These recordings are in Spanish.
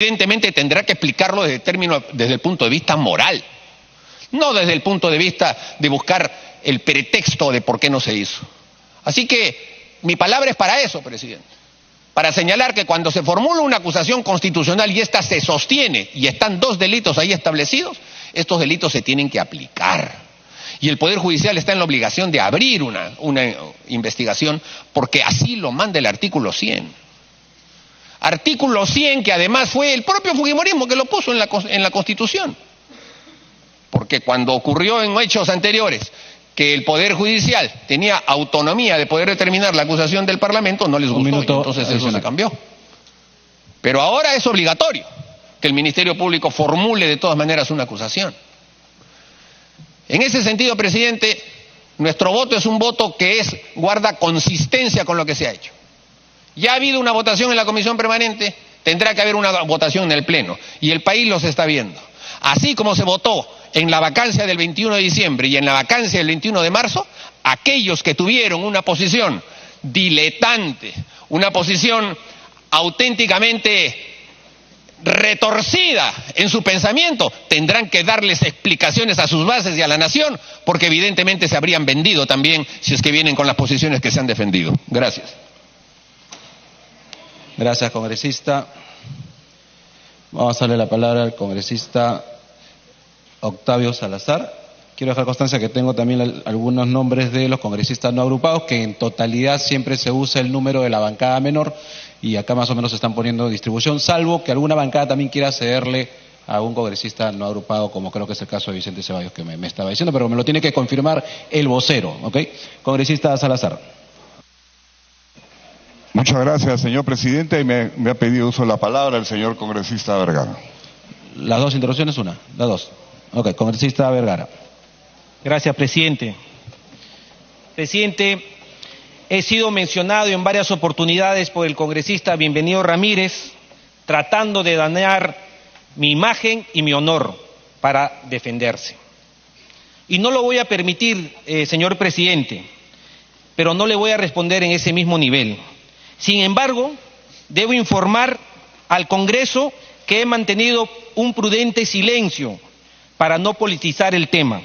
Evidentemente tendrá que explicarlo desde el punto de vista moral, no desde el punto de vista de buscar el pretexto de por qué no se hizo. Así que mi palabra es para eso, presidente, para señalar que cuando se formula una acusación constitucional y ésta se sostiene y están dos delitos ahí establecidos, estos delitos se tienen que aplicar. Y el Poder Judicial está en la obligación de abrir una investigación porque así lo manda el artículo 100. Artículo 100 que además fue el propio fujimorismo que lo puso en la Constitución. Porque cuando ocurrió en hechos anteriores que el Poder Judicial tenía autonomía de poder determinar la acusación del Parlamento, no les gustó, y entonces eso se cambió. Pero ahora es obligatorio que el Ministerio Público formule de todas maneras una acusación. En ese sentido, presidente, nuestro voto es un voto que guarda consistencia con lo que se ha hecho. Ya ha habido una votación en la Comisión Permanente, tendrá que haber una votación en el Pleno, y el país los está viendo. Así como se votó en la vacancia del 21 de diciembre y en la vacancia del 21 de marzo, aquellos que tuvieron una posición diletante, una posición auténticamente retorcida en su pensamiento, tendrán que darles explicaciones a sus bases y a la nación, porque evidentemente se habrían vendido también si es que vienen con las posiciones que se han defendido. Gracias. Gracias, congresista. Vamos a darle la palabra al congresista Octavio Salazar. Quiero dejar constancia que tengo también algunos nombres de los congresistas no agrupados, que en totalidad siempre se usa el número de la bancada menor, y acá más o menos se están poniendo distribución, salvo que alguna bancada también quiera cederle a un congresista no agrupado, como creo que es el caso de Vicente Ceballos, que me estaba diciendo, pero me lo tiene que confirmar el vocero, ¿ok? Congresista Salazar. Muchas gracias, señor presidente. Me ha pedido uso de la palabra el señor congresista Vergara. ¿Las dos interrupciones? Una, las dos. Ok, congresista Vergara. Gracias, presidente. Presidente, he sido mencionado en varias oportunidades por el congresista Bienvenido Ramírez, tratando de dañar mi imagen y mi honor para defenderse. Y no lo voy a permitir, señor presidente, pero no le voy a responder en ese mismo nivel. Sin embargo, debo informar al Congreso que he mantenido un prudente silencio para no politizar el tema,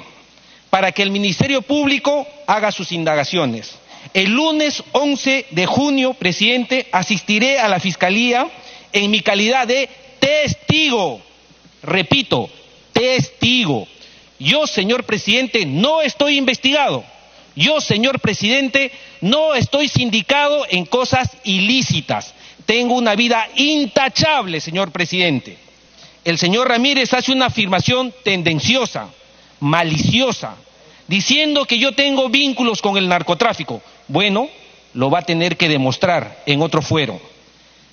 para que el Ministerio Público haga sus indagaciones. El lunes 11 de junio, presidente, asistiré a la Fiscalía en mi calidad de testigo. Repito, testigo. Yo, señor presidente, no estoy investigado. Yo, señor presidente, no estoy sindicado en cosas ilícitas. Tengo una vida intachable, señor presidente. El señor Ramírez hace una afirmación tendenciosa, maliciosa, diciendo que yo tengo vínculos con el narcotráfico. Bueno, lo va a tener que demostrar en otro fuero.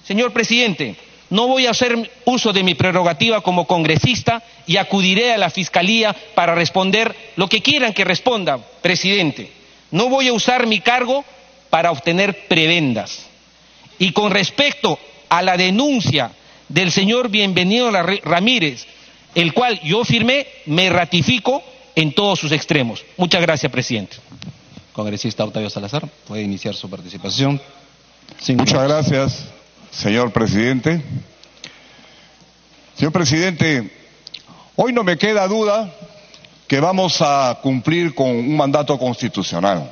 Señor presidente, no voy a hacer uso de mi prerrogativa como congresista y acudiré a la Fiscalía para responder lo que quieran que responda, presidente. No voy a usar mi cargo para obtener prebendas. Y con respecto a la denuncia del señor Bienvenido Ramírez, el cual yo firmé, me ratifico en todos sus extremos. Muchas gracias, presidente. Congresista Octavio Salazar, puede iniciar su participación. Muchas gracias, señor presidente. Señor presidente, hoy no me queda duda que vamos a cumplir con un mandato constitucional.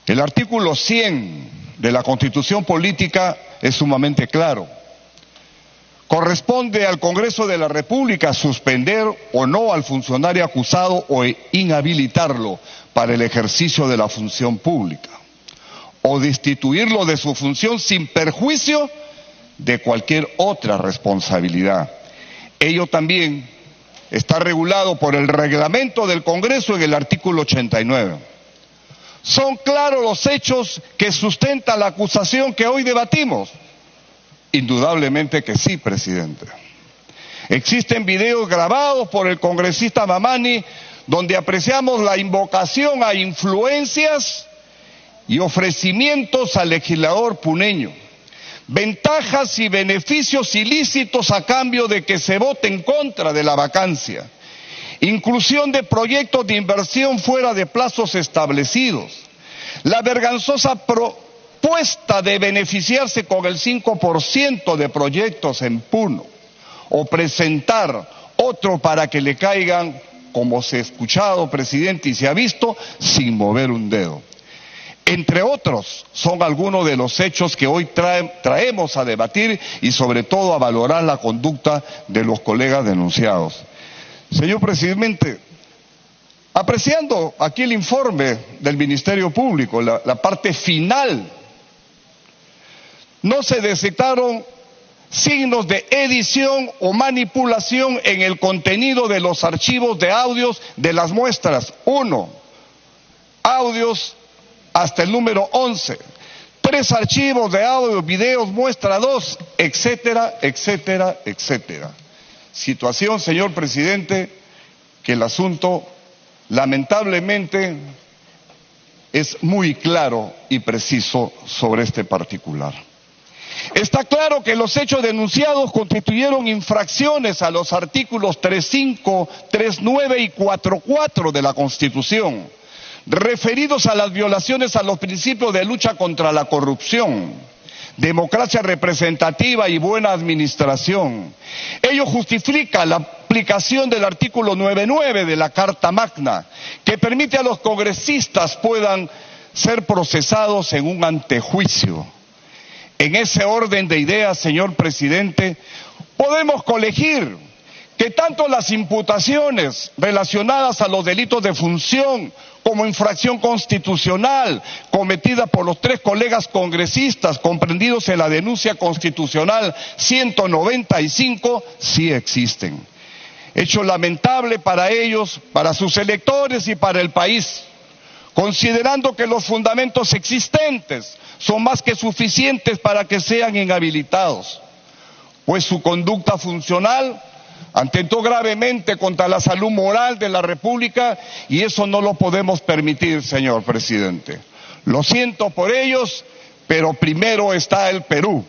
El artículo 100 de la Constitución Política es sumamente claro. Corresponde al Congreso de la República suspender o no al funcionario acusado o inhabilitarlo para el ejercicio de la función pública, o destituirlo de su función sin perjuicio de cualquier otra responsabilidad. Ello también está regulado por el reglamento del Congreso en el artículo 89. ¿Son claros los hechos que sustentan la acusación que hoy debatimos? Indudablemente que sí, presidente. Existen videos grabados por el congresista Mamani donde apreciamos la invocación a influencias y ofrecimientos al legislador puneño, ventajas y beneficios ilícitos a cambio de que se vote en contra de la vacancia, inclusión de proyectos de inversión fuera de plazos establecidos, la vergonzosa supuesta de beneficiarse con el 5% de proyectos en Puno, o presentar otro para que le caigan, como se ha escuchado, presidente, y se ha visto, sin mover un dedo. Entre otros, son algunos de los hechos que hoy traemos a debatir y sobre todo a valorar la conducta de los colegas denunciados. Señor presidente, apreciando aquí el informe del Ministerio Público, la parte final, no se detectaron signos de edición o manipulación en el contenido de los archivos de audios de las muestras 1, audios hasta el número 11, 3 archivos de audio, videos, muestra 2, etcétera, etcétera, etcétera. Situación, señor presidente, que el asunto lamentablemente es muy claro y preciso sobre este particular. Está claro que los hechos denunciados constituyeron infracciones a los artículos 3.5, 3.9 y 4.4 de la Constitución, referidos a las violaciones a los principios de lucha contra la corrupción, democracia representativa y buena administración. Ello justifica la aplicación del artículo 9.9 de la Carta Magna, que permite a los congresistas puedan ser procesados en un antejuicio. En ese orden de ideas, señor presidente, podemos colegir que tanto las imputaciones relacionadas a los delitos de función como infracción constitucional cometida por los 3 colegas congresistas comprendidos en la denuncia constitucional 195 sí existen. Hecho lamentable para ellos, para sus electores y para el país, considerando que los fundamentos existentes son más que suficientes para que sean inhabilitados, pues su conducta funcional atentó gravemente contra la salud moral de la República y eso no lo podemos permitir, señor presidente. Lo siento por ellos, pero primero está el Perú.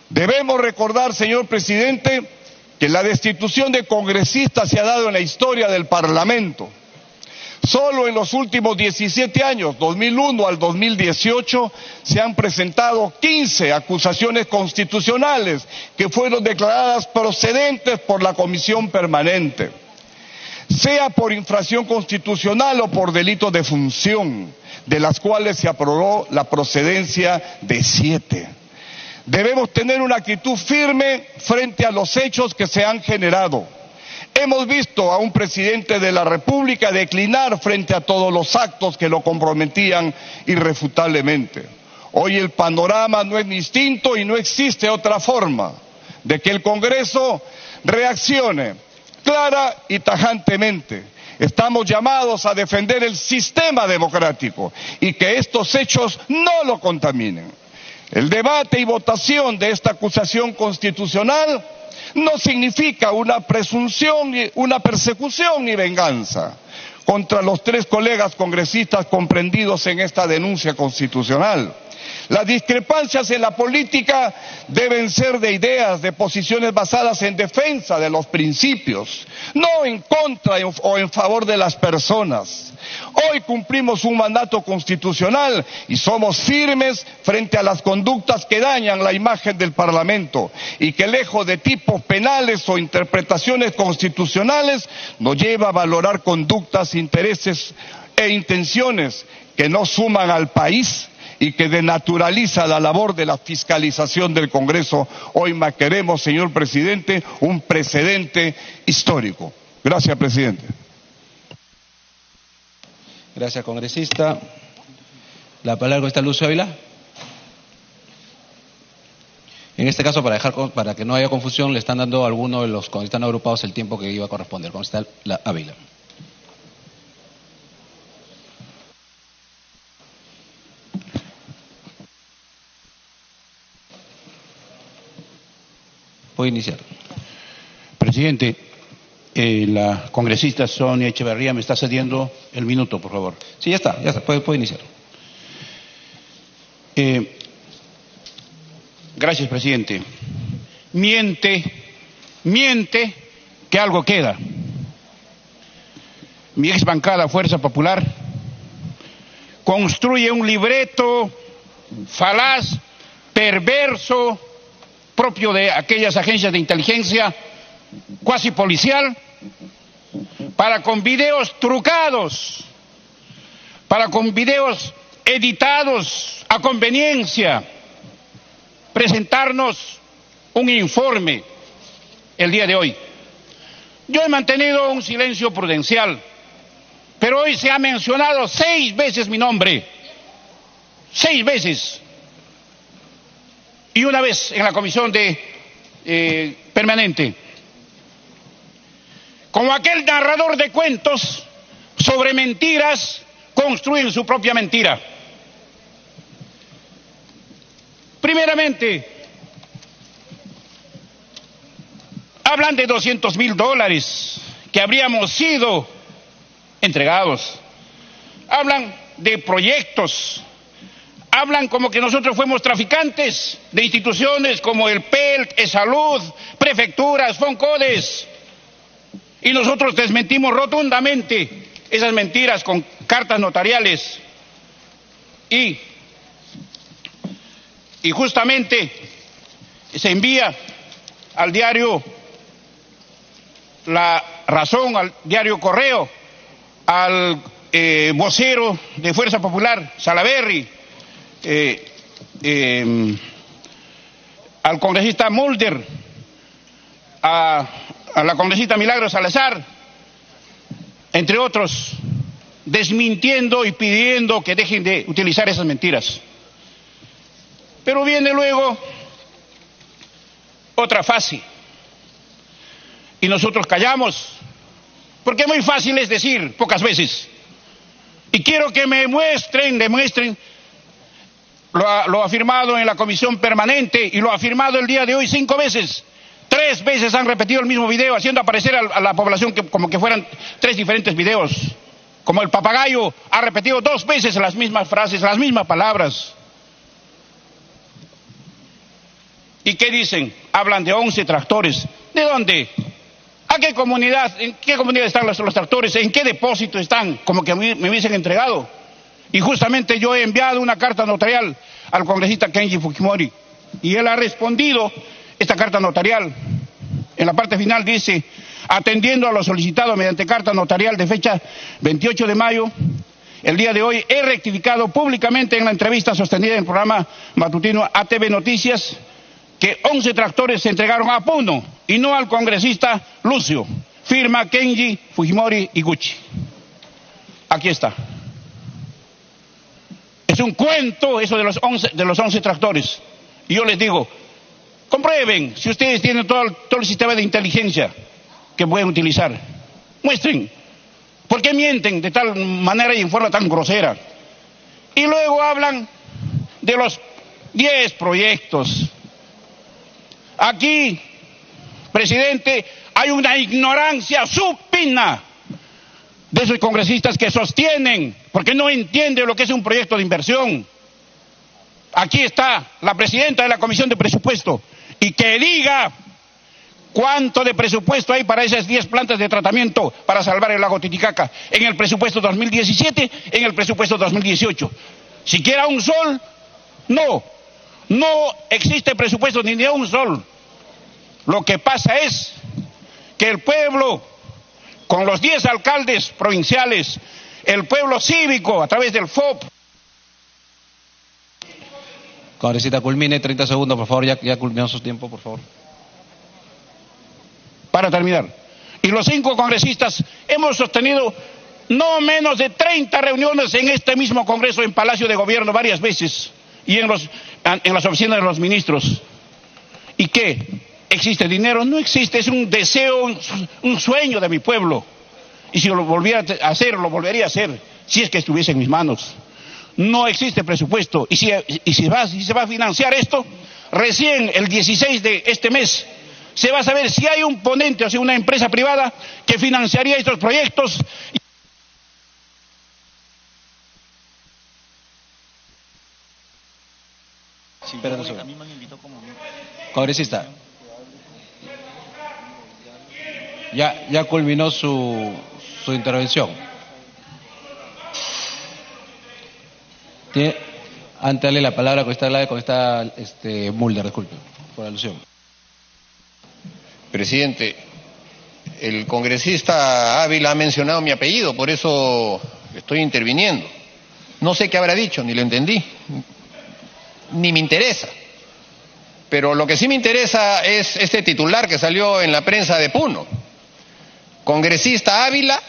Debemos recordar, señor presidente, que la destitución de congresistas se ha dado en la historia del Parlamento. Solo en los últimos 17 años, 2001 al 2018, se han presentado 15 acusaciones constitucionales que fueron declaradas procedentes por la Comisión Permanente, sea por infracción constitucional o por delito de función, de las cuales se aprobó la procedencia de 7. Debemos tener una actitud firme frente a los hechos que se han generado. Hemos visto a un presidente de la República declinar frente a todos los actos que lo comprometían irrefutablemente. Hoy el panorama no es distinto y no existe otra forma de que el Congreso reaccione clara y tajantemente. Estamos llamados a defender el sistema democrático y que estos hechos no lo contaminen. El debate y votación de esta acusación constitucional no significa una presunción, una persecución ni venganza contra los 3 colegas congresistas comprendidos en esta denuncia constitucional. Las discrepancias en la política deben ser de ideas, de posiciones basadas en defensa de los principios, no en contra o en favor de las personas. Hoy cumplimos un mandato constitucional y somos firmes frente a las conductas que dañan la imagen del Parlamento y que, lejos de tipos penales o interpretaciones constitucionales, nos lleva a valorar conductas, intereses e intenciones que no suman al país y que denaturaliza la labor de la fiscalización del Congreso. Hoy más queremos, señor presidente, un precedente histórico. Gracias, presidente. Gracias, congresista. La palabra está Lucio Ávila. En este caso, para que no haya confusión, le están dando a alguno de los congresistas no agrupados el tiempo que iba a corresponder. Congresista Ávila. Puede iniciar. Presidente, la congresista Sonia Echeverría me está cediendo el minuto, por favor. Sí, ya está, puede iniciar. Gracias, presidente. Miente que algo queda. Mi ex bancada Fuerza Popular construye un libreto falaz, perverso, propio de aquellas agencias de inteligencia cuasi policial, para con videos trucados, para con videos editados a conveniencia, presentarnos un informe el día de hoy. Yo he mantenido un silencio prudencial, pero hoy se ha mencionado 6 veces mi nombre, 6 veces, y una vez en la comisión permanente, como aquel narrador de cuentos sobre mentiras, construyen su propia mentira. Primeramente, hablan de $200,000 que habríamos sido entregados. Hablan de proyectos. Hablan como que nosotros fuimos traficantes de instituciones como el PELC, ESalud, prefecturas, FONCODES. Y nosotros desmentimos rotundamente esas mentiras con cartas notariales. Y justamente se envía al diario La Razón, al diario Correo, al vocero de Fuerza Popular, Salaverry, al congresista Mulder, a la congresista Milagros Salazar, entre otros, desmintiendo y pidiendo que dejen de utilizar esas mentiras. Pero viene luego otra fase, y nosotros callamos, porque muy fácil es decir pocas veces. Y quiero que me demuestren lo afirmado en la comisión permanente y lo afirmado el día de hoy 5 veces. 3 veces han repetido el mismo video, haciendo aparecer a la población como que fueran 3 diferentes videos. Como el papagayo ha repetido 2 veces las mismas frases, las mismas palabras. ¿Y qué dicen? Hablan de 11 tractores. ¿De dónde? ¿A qué comunidad? ¿En qué comunidad están los tractores? ¿En qué depósito están? Como que me hubiesen entregado. Y justamente yo he enviado una carta notarial al congresista Kenji Fujimori. Y él ha respondido esta carta notarial. En la parte final dice: atendiendo a lo solicitado mediante carta notarial de fecha 28 de mayo, el día de hoy he rectificado públicamente en la entrevista sostenida en el programa matutino ATV Noticias que 11 tractores se entregaron a Puno y no al congresista Lucio. Firma Kenji Fujimori Iguchi. Aquí está. Es un cuento eso de los 11 tractores. Y yo les digo, comprueben si ustedes tienen todo el sistema de inteligencia que pueden utilizar. Muestren. ¿Por qué mienten de tal manera y en forma tan grosera? Y luego hablan de los 10 proyectos. Aquí, presidente, hay una ignorancia supina de esos congresistas que sostienen, porque no entienden lo que es un proyecto de inversión. Aquí está la presidenta de la Comisión de Presupuesto, y que diga cuánto de presupuesto hay para esas 10 plantas de tratamiento para salvar el lago Titicaca en el presupuesto 2017, en el presupuesto 2018. ¿Siquiera un sol? No existe presupuesto ni de un sol. Lo que pasa es que el pueblo, con los 10 alcaldes provinciales, el pueblo cívico a través del FOP. Congresista, culmine, 30 segundos, por favor, ya culminó su tiempo, por favor. Para terminar, y los 5 congresistas hemos sostenido no menos de 30 reuniones en este mismo Congreso, en Palacio de Gobierno varias veces, y en las oficinas de los ministros. ¿Y qué? ¿Existe dinero? No existe, es un deseo, un sueño de mi pueblo. Y si lo volviera a hacer, lo volvería a hacer, si es que estuviese en mis manos. No existe presupuesto. Y si se va a financiar esto, recién el 16 de este mes, se va a saber si hay un ponente, o sea, una empresa privada que financiaría estos proyectos. Congresista, ya culminó su intervención. Antes de darle la palabra con esta Mulder, disculpe, por alusión. Presidente, el congresista Ávila ha mencionado mi apellido, por eso estoy interviniendo. No sé qué habrá dicho, ni lo entendí, ni me interesa. Pero lo que sí me interesa es este titular que salió en la prensa de Puno. Congresista Ávila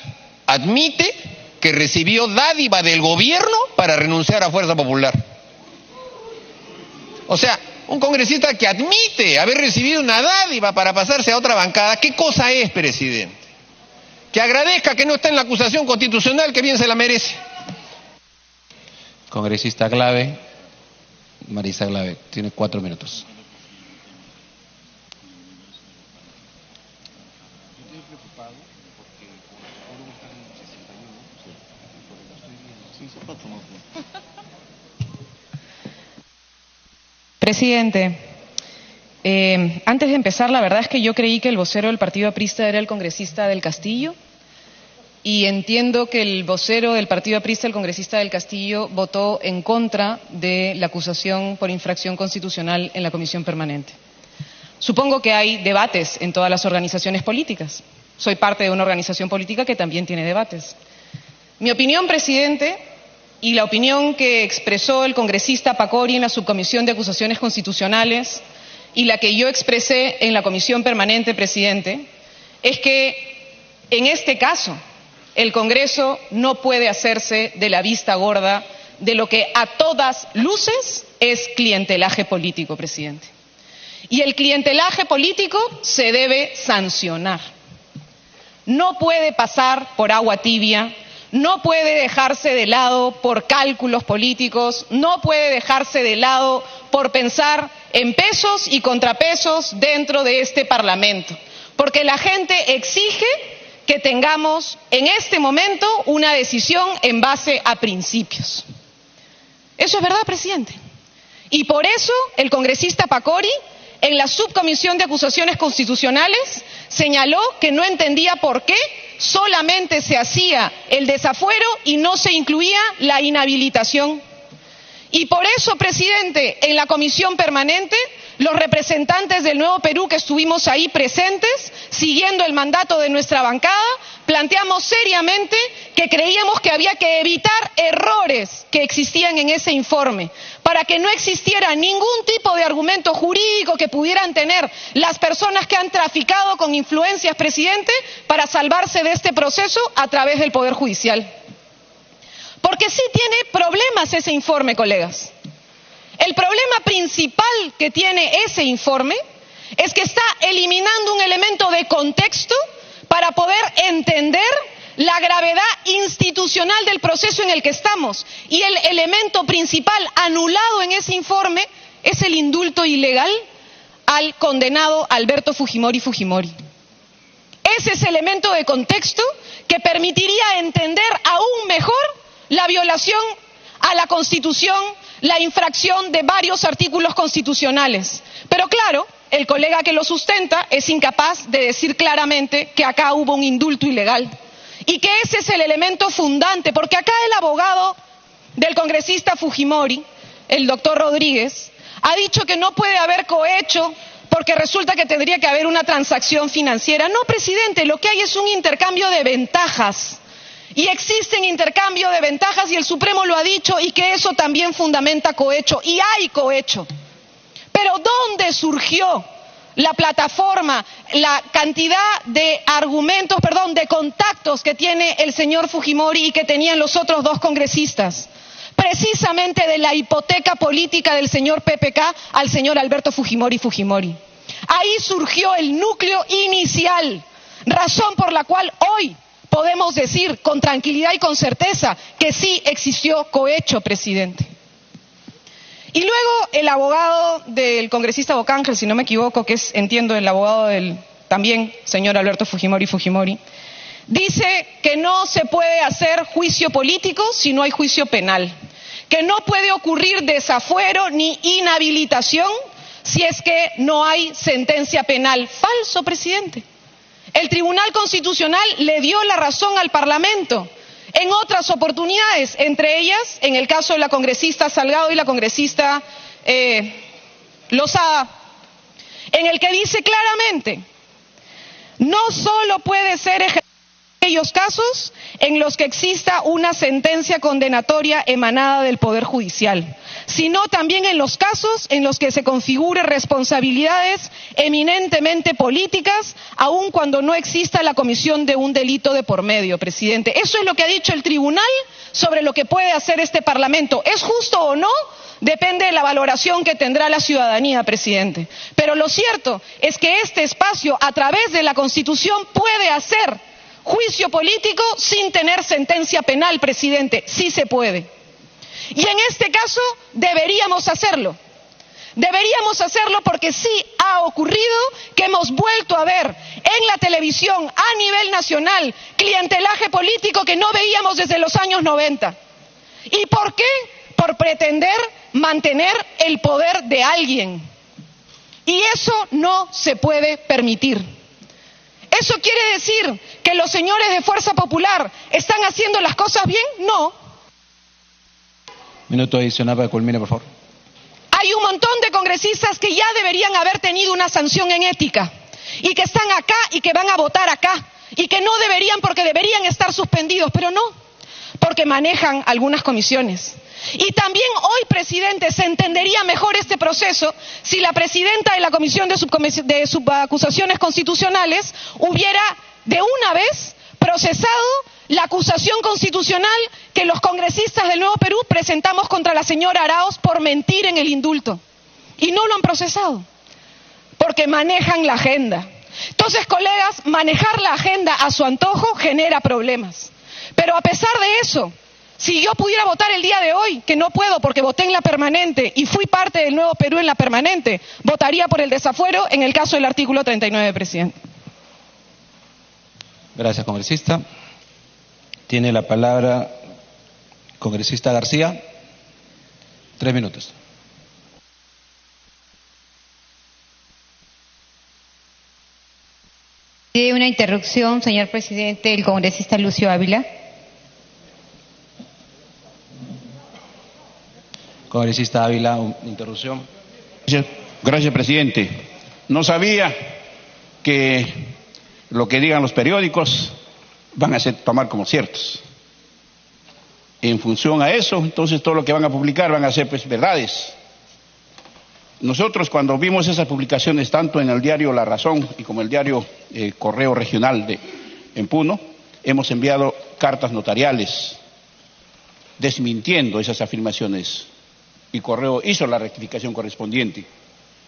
admite que recibió dádiva del gobierno para renunciar a Fuerza Popular. O sea, un congresista que admite haber recibido una dádiva para pasarse a otra bancada, ¿qué cosa es, presidente? Que agradezca que no está en la acusación constitucional, que bien se la merece. Congresista Glave, Marisa Glave, tiene 4 minutos. Presidente, antes de empezar, la verdad es que yo creí que el vocero del partido aprista era el congresista del Castillo, y entiendo que el vocero del partido aprista, el congresista del Castillo, votó en contra de la acusación por infracción constitucional en la comisión permanente. Supongo que hay debates en todas las organizaciones políticas. Soy parte de una organización política que también tiene debates. Mi opinión, presidente, y la opinión que expresó el congresista Pacori en la subcomisión de acusaciones constitucionales y la que yo expresé en la comisión permanente, presidente, es que en este caso el Congreso no puede hacerse de la vista gorda de lo que a todas luces es clientelaje político, presidente. Y el clientelaje político se debe sancionar. No puede pasar por agua tibia, no puede dejarse de lado por cálculos políticos, no puede dejarse de lado por pensar en pesos y contrapesos dentro de este Parlamento, porque la gente exige que tengamos en este momento una decisión en base a principios. Eso es verdad, presidente. Y por eso el congresista Pacori, en la subcomisión de acusaciones constitucionales, señaló que no entendía por qué solamente se hacía el desafuero y no se incluía la inhabilitación. Y por eso, presidente, en la comisión permanente, los representantes del Nuevo Perú que estuvimos ahí presentes, siguiendo el mandato de nuestra bancada, planteamos seriamente que creíamos que había que evitar errores que existían en ese informe, para que no existiera ningún tipo de argumento jurídico que pudieran tener las personas que han traficado con influencias, presidente, para salvarse de este proceso a través del Poder Judicial. Porque sí tiene problemas ese informe, colegas. El problema principal que tiene ese informe es que está eliminando un elemento de contexto para poder entender la gravedad institucional del proceso en el que estamos. Y el elemento principal anulado en ese informe es el indulto ilegal al condenado Alberto Fujimori. Ese es el elemento de contexto que permitiría entender aún mejor la violación a la Constitución, la infracción de varios artículos constitucionales. Pero claro, el colega que lo sustenta es incapaz de decir claramente que acá hubo un indulto ilegal. Y que ese es el elemento fundante, porque acá el abogado del congresista Fujimori, el doctor Rodríguez, ha dicho que no puede haber cohecho porque resulta que tendría que haber una transacción financiera. No, presidente, lo que hay es un intercambio de ventajas. Y existen intercambio de ventajas y el Supremo lo ha dicho, y que eso también fundamenta cohecho. Y hay cohecho. Pero ¿dónde surgió la plataforma, la cantidad de argumentos, de contactos que tiene el señor Fujimori y que tenían los otros dos congresistas? Precisamente de la hipoteca política del señor PPK al señor Alberto Fujimori. Ahí surgió el núcleo inicial, razón por la cual hoy podemos decir con tranquilidad y con certeza que sí existió cohecho, presidente. Y luego el abogado del congresista Bocángel, si no me equivoco, que es, entiendo, el abogado del también señor Alberto Fujimori, dice que no se puede hacer juicio político si no hay juicio penal, que no puede ocurrir desafuero ni inhabilitación si es que no hay sentencia penal. Falso, presidente. El Tribunal Constitucional le dio la razón al Parlamento. en otras oportunidades, entre ellas en el caso de la congresista Salgado y la congresista Lozada, en el que dice claramente: no solo puede ser ejercido en aquellos casos en los que exista una sentencia condenatoria emanada del Poder Judicial, sino también en los casos en los que se configuren responsabilidades eminentemente políticas, aun cuando no exista la comisión de un delito de por medio, presidente. Eso es lo que ha dicho el tribunal sobre lo que puede hacer este Parlamento. ¿Es justo o no? Depende de la valoración que tendrá la ciudadanía, presidente. Pero lo cierto es que este espacio, a través de la Constitución, puede hacer juicio político sin tener sentencia penal, presidente. Sí se puede. Y en este caso deberíamos hacerlo. Deberíamos hacerlo porque sí ha ocurrido que hemos vuelto a ver en la televisión a nivel nacional clientelaje político que no veíamos desde los años 90. ¿Y por qué? Por pretender mantener el poder de alguien. Y eso no se puede permitir. ¿Eso quiere decir que los señores de Fuerza Popular están haciendo las cosas bien? No. Minuto adicional para que culmine, por favor. Hay un montón de congresistas que ya deberían haber tenido una sanción en ética y que están acá y que van a votar acá y que no deberían, porque deberían estar suspendidos, pero no, porque manejan algunas comisiones. Y también hoy, presidente, se entendería mejor este proceso si la presidenta de la Comisión de Subacusaciones Constitucionales hubiera de una vez procesado la acusación constitucional que los congresistas del Nuevo Perú presentamos contra la señora Arauz por mentir en el indulto. Y no lo han procesado, porque manejan la agenda. Entonces, colegas, manejar la agenda a su antojo genera problemas. Pero a pesar de eso, si yo pudiera votar el día de hoy, que no puedo porque voté en la permanente y fui parte del Nuevo Perú en la permanente, votaría por el desafuero en el caso del artículo 39, presidente. Gracias, congresista. Tiene la palabra congresista García. 3 minutos. Pide una interrupción, señor presidente, el congresista Lucio Ávila. Congresista Ávila, interrupción. Gracias, presidente. No sabía que lo que digan los periódicos van a tomar como ciertos. En función a eso, entonces todo lo que van a publicar van a ser pues verdades. Nosotros cuando vimos esas publicaciones tanto en el diario La Razón y como el diario Correo Regional en Puno, hemos enviado cartas notariales desmintiendo esas afirmaciones y Correo hizo la rectificación correspondiente.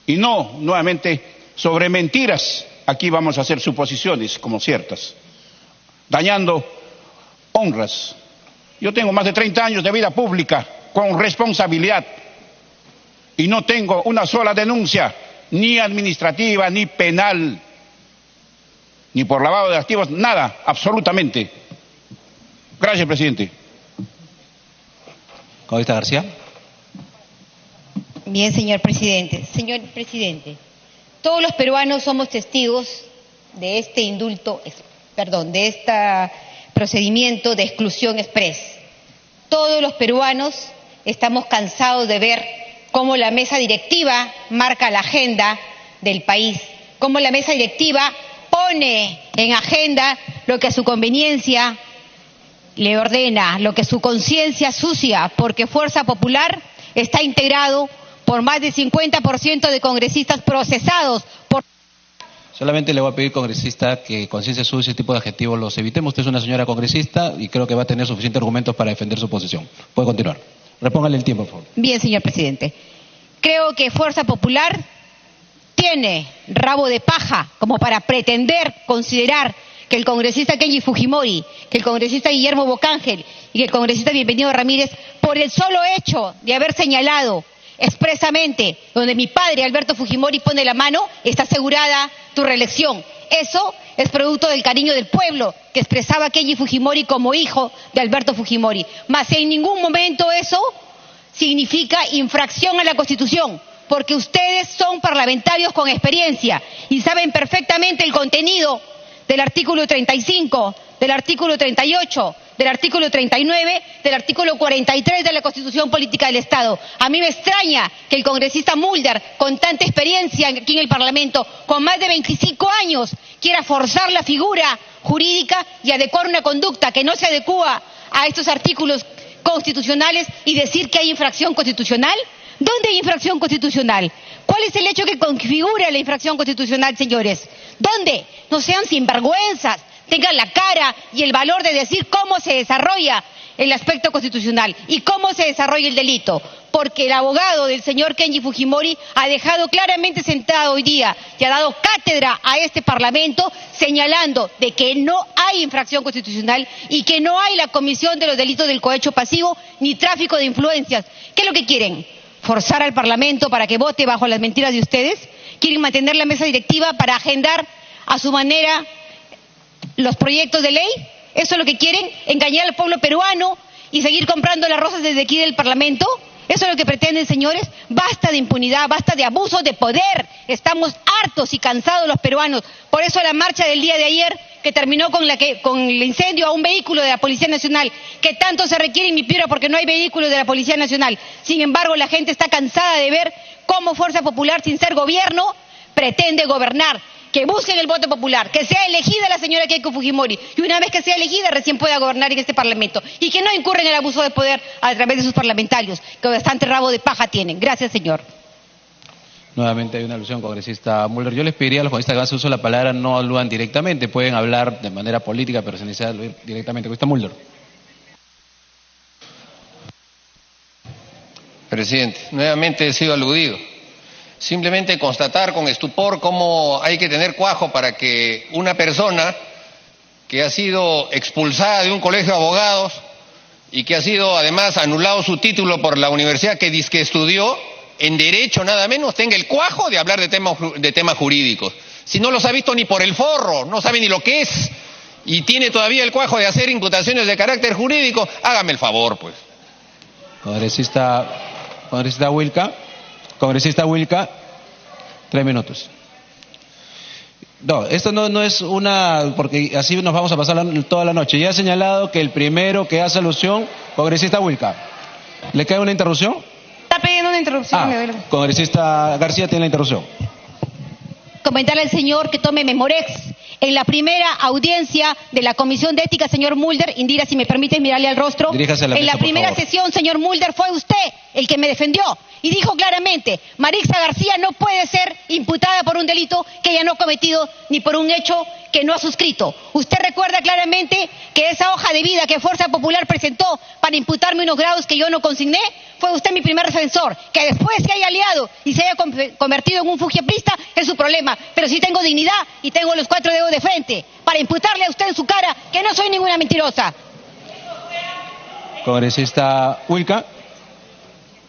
Y no, nuevamente, sobre mentiras, aquí vamos a hacer suposiciones como ciertas, dañando honras. Yo tengo más de 30 años de vida pública con responsabilidad y no tengo una sola denuncia, ni administrativa, ni penal, ni por lavado de activos, nada, absolutamente. Gracias, presidente. Congresista García. Bien, señor presidente. Señor presidente, todos los peruanos somos testigos de este indulto, de este procedimiento de exclusión express. Todos los peruanos estamos cansados de ver cómo la mesa directiva marca la agenda del país, cómo la mesa directiva pone en agenda lo que a su conveniencia le ordena, lo que su conciencia sucia, porque Fuerza Popular está integrado por más del 50% de congresistas procesados por... Solamente le voy a pedir, congresista, que conciencia sucia, ese tipo de adjetivos los evitemos. Usted es una señora congresista y creo que va a tener suficientes argumentos para defender su posición. Puede continuar. Repóngale el tiempo, por favor. Bien, señor presidente. Creo que Fuerza Popular tiene rabo de paja como para pretender considerar que el congresista Kenji Fujimori, que el congresista Guillermo Bocángel y que el congresista Bienvenido Ramírez, por el solo hecho de haber señalado expresamente donde mi padre Alberto Fujimori pone la mano, está asegurada tu reelección. Eso es producto del cariño del pueblo que expresaba Kenji Fujimori como hijo de Alberto Fujimori. Mas en ningún momento eso significa infracción a la Constitución, porque ustedes son parlamentarios con experiencia y saben perfectamente el contenido del artículo 35 del artículo 38, del artículo 39, del artículo 43 de la Constitución Política del Estado. A mí me extraña que el congresista Mulder, con tanta experiencia aquí en el Parlamento, con más de 25 años, quiera forzar la figura jurídica y adecuar una conducta que no se adecúa a estos artículos constitucionales y decir que hay infracción constitucional. ¿Dónde hay infracción constitucional? ¿Cuál es el hecho que configura la infracción constitucional, señores? ¿Dónde? No sean sinvergüenzas, tengan la cara y el valor de decir cómo se desarrolla el aspecto constitucional y cómo se desarrolla el delito. Porque el abogado del señor Kenji Fujimori ha dejado claramente sentado hoy día y ha dado cátedra a este Parlamento señalando de que no hay infracción constitucional y que no hay la comisión de los delitos del cohecho pasivo ni tráfico de influencias. ¿Qué es lo que quieren? ¿Forzar al Parlamento para que vote bajo las mentiras de ustedes? ¿Quieren mantener la mesa directiva para agendar a su manera los proyectos de ley? ¿Eso es lo que quieren? ¿Engañar al pueblo peruano y seguir comprando las rosas desde aquí del Parlamento? ¿Eso es lo que pretenden, señores? Basta de impunidad, basta de abuso de poder. Estamos hartos y cansados los peruanos. Por eso la marcha del día de ayer, que terminó con el incendio a un vehículo de la Policía Nacional, que tanto se requiere en mi Piura porque no hay vehículos de la Policía Nacional. Sin embargo, la gente está cansada de ver cómo Fuerza Popular, sin ser gobierno, pretende gobernar. Que busquen el voto popular, que sea elegida la señora Keiko Fujimori, y una vez que sea elegida recién pueda gobernar en este Parlamento, y que no incurren en el abuso de poder a través de sus parlamentarios, que bastante rabo de paja tienen. Gracias, señor. Nuevamente hay una alusión, congresista Mulder. Yo les pediría a los congresistas que hagan uso de la palabra no aludan directamente, pueden hablar de manera política, pero se necesita aludir directamente. Congresista Mulder. Presidente, nuevamente he sido aludido. Simplemente constatar con estupor cómo hay que tener cuajo para que una persona que ha sido expulsada de un colegio de abogados y que ha sido además anulado su título por la universidad que dizque estudió en Derecho nada menos, tenga el cuajo de hablar de temas jurídicos. Si no los ha visto ni por el forro, no sabe ni lo que es, y tiene todavía el cuajo de hacer imputaciones de carácter jurídico, hágame el favor, pues. Congresista Wilca. Congresista Wilca, 3 minutos. No, esto no es una, porque así nos vamos a pasar toda la noche. Ya he señalado que el primero que hace alusión, congresista Wilca. ¿Le cae una interrupción? Está pidiendo una interrupción. Congresista García tiene la interrupción. Comentarle al señor que tome Memorex. En la primera audiencia de la Comisión de Ética, señor Mulder, Indira, si me permite mirarle al rostro, diríjase a la en mesa, la primera por favor. sesión, señor Mulder, fue usted el que me defendió y dijo claramente, Marixa García no puede ser imputada por un delito que ella no ha cometido ni por un hecho que no ha suscrito. Usted recuerda claramente que esa hoja de vida que Fuerza Popular presentó para imputarme unos grados que yo no consigné, fue usted mi primer defensor. Que después se haya aliado y se haya convertido en un fujiaprista es su problema, pero sí tengo dignidad y tengo los 4 dedos de frente para imputarle a usted en su cara que no soy ninguna mentirosa. Congresista Wilca.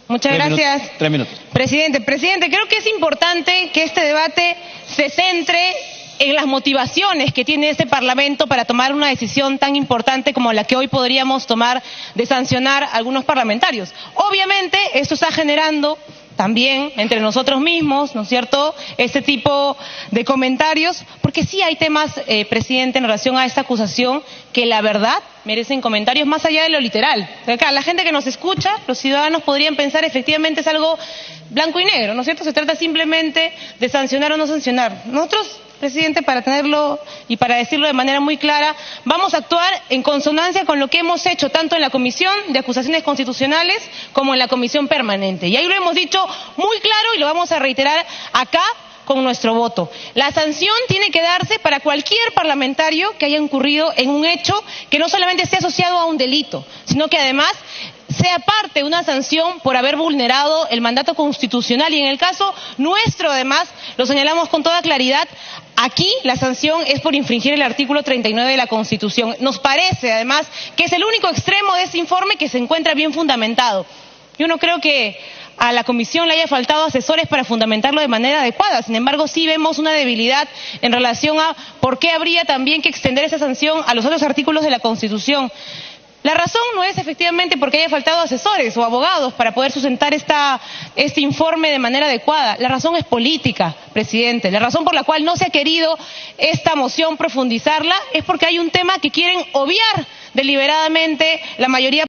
Muchas gracias. 3 minutos. Presidente, creo que es importante que este debate se centre en las motivaciones que tiene este Parlamento para tomar una decisión tan importante como la que hoy podríamos tomar de sancionar a algunos parlamentarios. Obviamente, esto está generando también entre nosotros mismos, ¿no es cierto?, este tipo de comentarios, porque sí hay temas, presidente, en relación a esta acusación que la verdad merecen comentarios más allá de lo literal. Acá, la gente que nos escucha, los ciudadanos podrían pensar efectivamente es algo blanco y negro, ¿no es cierto? Se trata simplemente de sancionar o no sancionar. Nosotros, presidente, para tenerlo y para decirlo de manera muy clara, vamos a actuar en consonancia con lo que hemos hecho tanto en la Comisión de Acusaciones Constitucionales como en la Comisión Permanente. Y ahí lo hemos dicho muy claro y lo vamos a reiterar acá con nuestro voto. La sanción tiene que darse para cualquier parlamentario que haya incurrido en un hecho que no solamente esté asociado a un delito, sino que además sea parte de una sanción por haber vulnerado el mandato constitucional. Y en el caso nuestro, además, lo señalamos con toda claridad, aquí la sanción es por infringir el artículo 39 de la Constitución. Nos parece, además, que es el único extremo de ese informe que se encuentra bien fundamentado. Yo no creo que a la Comisión le haya faltado asesores para fundamentarlo de manera adecuada. Sin embargo, sí vemos una debilidad en relación a por qué habría también que extender esa sanción a los otros artículos de la Constitución. La razón no es efectivamente porque haya faltado asesores o abogados para poder sustentar este informe de manera adecuada. La razón es política, presidente. La razón por la cual no se ha querido esta moción profundizarla es porque hay un tema que quieren obviar deliberadamente la mayoría